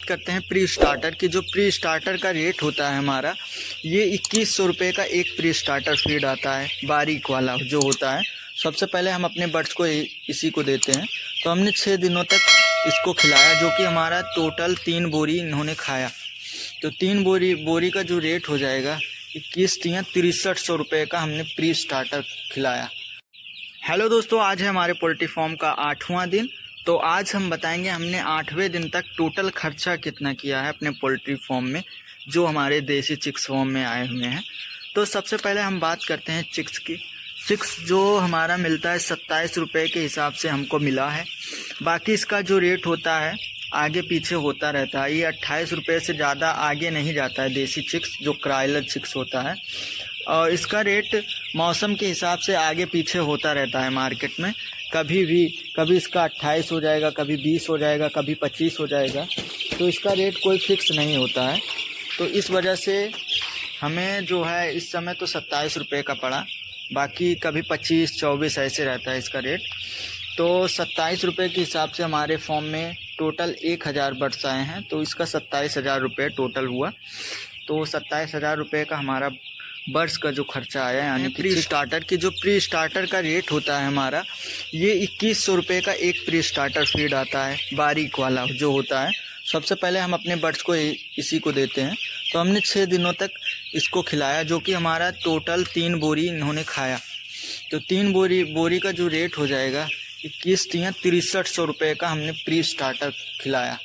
करते हैं pre starter की। जो प्री स्टार्टर का रेट होता है हमारा, ये 2100 रुपये का एक प्री स्टार्टर फीड आता है, बारीक वाला जो होता है। सबसे पहले हम अपने बर्ड्स को इसी को देते हैं। तो हमने 6 दिनों तक इसको खिलाया, जो कि हमारा टोटल 3 बोरी इन्होंने खाया। तो 3 बोरी का जो रेट हो जाएगा 6300 रुपये का हमने प्री स्टार्टर खिलाया। हेलो दोस्तों, आज है हमारे पोल्ट्री फार्म का 8वां दिन। तो आज हम बताएंगे हमने 8वें दिन तक टोटल खर्चा कितना किया है अपने पोल्ट्री फार्म में, जो हमारे देसी चिक्स फार्म में आए हुए हैं। तो सबसे पहले हम बात करते हैं चिक्स की। चिक्स जो हमारा मिलता है 27 रुपये के हिसाब से हमको मिला है। बाकी इसका जो रेट होता है आगे पीछे होता रहता है। ये 28 रुपये से ज़्यादा आगे नहीं जाता है देसी चिक्स, जो क्राइलर चिक्स होता है। और इसका रेट मौसम के हिसाब से आगे पीछे होता रहता है मार्केट में। कभी इसका 28 हो जाएगा, कभी 20 हो जाएगा, कभी 25 हो जाएगा। तो इसका रेट कोई फिक्स नहीं होता है। तो इस वजह से हमें जो है इस समय तो 27 रुपये का पड़ा, बाकी कभी 25-24 ऐसे रहता है इसका रेट। तो 27 रुपये के हिसाब से हमारे फॉर्म में टोटल 1000 बर्ड्स आए हैं। तो इसका 27,000 रुपये टोटल हुआ। तो 27,000 रुपये का हमारा बर्ड्स का जो खर्चा आया, यानी प्री स्टार्टर की। जो प्री स्टार्टर का रेट होता है हमारा, ये 2100 रुपये का एक प्री स्टार्टर फीड आता है, बारीक वाला जो होता है। सबसे पहले हम अपने बर्ड्स को इसी को देते हैं। तो हमने 6 दिनों तक इसको खिलाया, जो कि हमारा टोटल 3 बोरी इन्होंने खाया। तो 3 बोरी का जो रेट हो जाएगा 6300 रुपये का हमने प्री स्टार्टर खिलाया।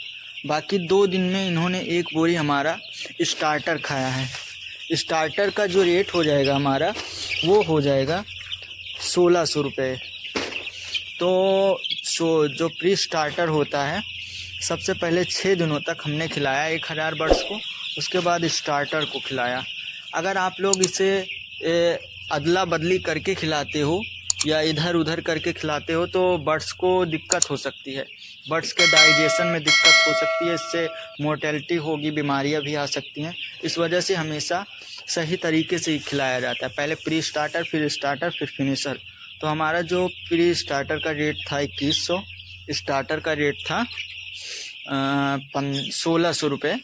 बाकी 2 दिन में इन्होंने 1 बोरी हमारा स्टार्टर खाया है। स्टार्टर का जो रेट हो जाएगा हमारा, वो हो जाएगा 1600 रुपये। तो जो प्री स्टार्टर होता है, सबसे पहले 6 दिनों तक हमने खिलाया 1000 बर्ड्स को, उसके बाद स्टार्टर को खिलाया। अगर आप लोग इसे अदला बदली करके खिलाते हो या इधर उधर करके खिलाते हो तो बर्ड्स को दिक्कत हो सकती है, बर्ड्स के डाइजेशन में दिक्कत हो सकती है, इससे मोर्टेलिटी होगी, बीमारियां भी आ सकती हैं। इस वजह से हमेशा सही तरीके से ही खिलाया जाता है, पहले प्री स्टार्टर, फिर स्टार्टर, फिर फिनिशर। तो हमारा जो प्री स्टार्टर का रेट था 2100, स्टार्टर का रेट था 1600 रुपये।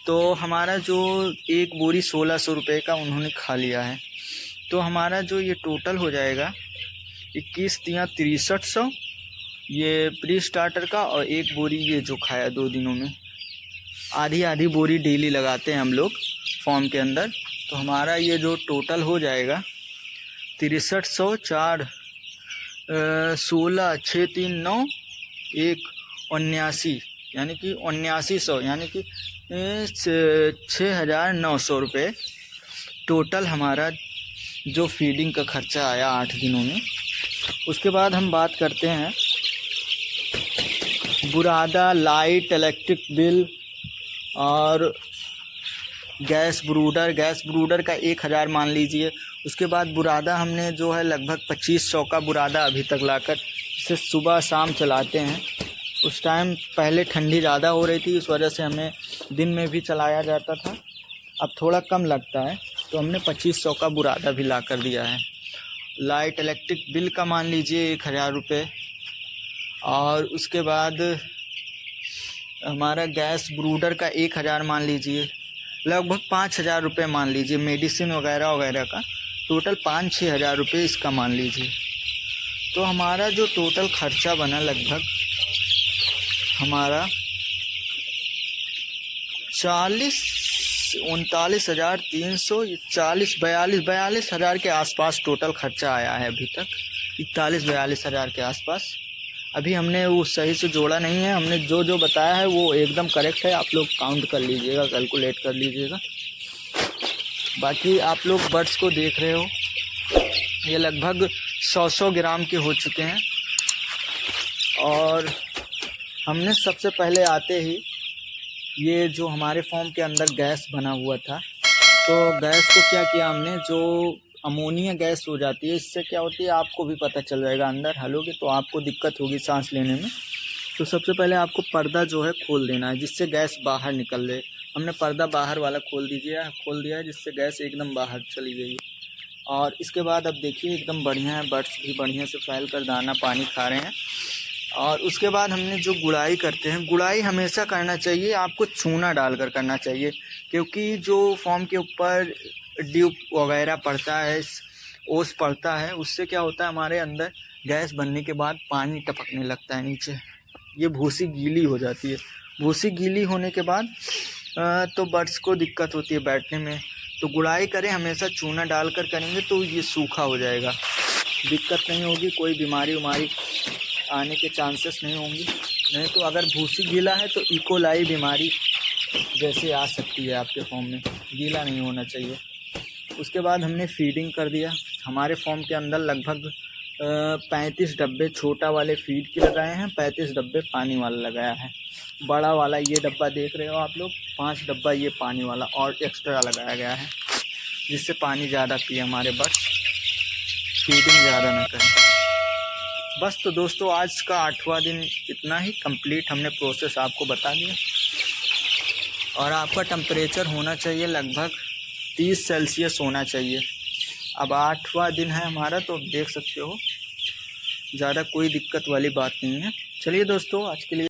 तो हमारा जो 1 बोरी 1600 रुपये का उन्होंने खा लिया है। तो हमारा जो ये टोटल हो जाएगा 21,6300 ये प्री स्टार्टर का, और 1 बोरी ये जो खाया 2 दिनों में। आधी बोरी डेली लगाते हैं हम लोग फॉर्म के अंदर। तो हमारा ये जो टोटल हो जाएगा 6300 4 16 6 3 9 1 79, यानी कि 7900, यानी कि 6900 रुपये टोटल हमारा जो फीडिंग का खर्चा आया 8 दिनों में। उसके बाद हम बात करते हैं बुरादा, लाइट, इलेक्ट्रिक बिल और गैस ब्रूडर का 1000 मान लीजिए। उसके बाद बुरादा हमने जो है लगभग 2500 का बुरादा अभी तक लाकर इसे सुबह शाम चलाते हैं। उस टाइम पहले ठंडी ज़्यादा हो रही थी, इस वजह से हमें दिन में भी चलाया जाता था। अब थोड़ा कम लगता है, तो हमने 2500 का बुरादा भी ला कर दिया है। लाइट इलेक्ट्रिक बिल का मान लीजिए 1000 रुपये। और उसके बाद हमारा गैस ब्रूडर का 1000 मान लीजिए, लगभग 5000 रुपये मान लीजिए। मेडिसिन वगैरह का टोटल 5-6 हज़ार रुपये इसका मान लीजिए। तो हमारा जो टोटल खर्चा बना लगभग हमारा 42 हज़ार के आसपास टोटल खर्चा आया है अभी तक, 41-42 हज़ार के आसपास। अभी हमने वो सही से जोड़ा नहीं है, हमने जो बताया है वो एकदम करेक्ट है। आप लोग काउंट कर लीजिएगा, कैलकुलेट कर लीजिएगा। बाकी आप लोग बर्ड्स को देख रहे हो, ये लगभग 100 ग्राम के हो चुके हैं। और हमने सबसे पहले आते ही ये जो हमारे फॉर्म के अंदर गैस बना हुआ था, तो गैस को क्या किया हमने, जो अमोनिया गैस हो जाती है, इससे क्या होती है आपको भी पता चल जाएगा। अंदर हलोगे तो आपको दिक्कत होगी सांस लेने में। तो सबसे पहले आपको पर्दा जो है खोल देना है, जिससे गैस बाहर निकल जाए। हमने पर्दा बाहर वाला खोल दिया है, जिससे गैस एकदम बाहर चली गई। और इसके बाद अब देखिए एकदम बढ़िया है, बर्ड्स भी बढ़िया से फैल कर दाना पानी खा रहे हैं। और उसके बाद हमने जो गुड़ाई करते हैं, गुड़ाई हमेशा करना चाहिए आपको चूना डालकर करना चाहिए, क्योंकि जो फॉर्म के ऊपर ड्यूब वगैरह पड़ता है, ओस पड़ता है, उससे क्या होता है हमारे अंदर गैस बनने के बाद पानी टपकने लगता है नीचे, ये भूसी गीली हो जाती है। भूसी गीली होने के बाद तो बर्ड्स को दिक्कत होती है बैठने में। तो गुड़ाई करें हमेशा चूना डालकर करेंगे तो ये सूखा हो जाएगा, दिक्कत नहीं होगी, कोई बीमारी उमारी आने के चांसेस नहीं होंगी। नहीं तो अगर भूसी गीला है तो इकोलाई बीमारी जैसे आ सकती है आपके फॉर्म में, गीला नहीं होना चाहिए। उसके बाद हमने फीडिंग कर दिया। हमारे फॉर्म के अंदर लगभग 35 डब्बे छोटा वाले फीड के लगाए हैं, 35 डब्बे पानी वाला लगाया है। बड़ा वाला ये डब्बा देख रहे हो आप लोग, 5 डब्बा ये पानी वाला और एक्स्ट्रा लगाया गया है, जिससे पानी ज़्यादा पिए हमारे बर्ड्स, फीडिंग ज़्यादा ना करें। बस तो दोस्तों आज का 8वां दिन इतना ही कंप्लीट, हमने प्रोसेस आपको बता दिया। और आपका टेम्परेचर होना चाहिए लगभग 30 सेल्सियस होना चाहिए। अब 8वां दिन है हमारा, तो देख सकते हो ज़्यादा कोई दिक्कत वाली बात नहीं है। चलिए दोस्तों आज के लिए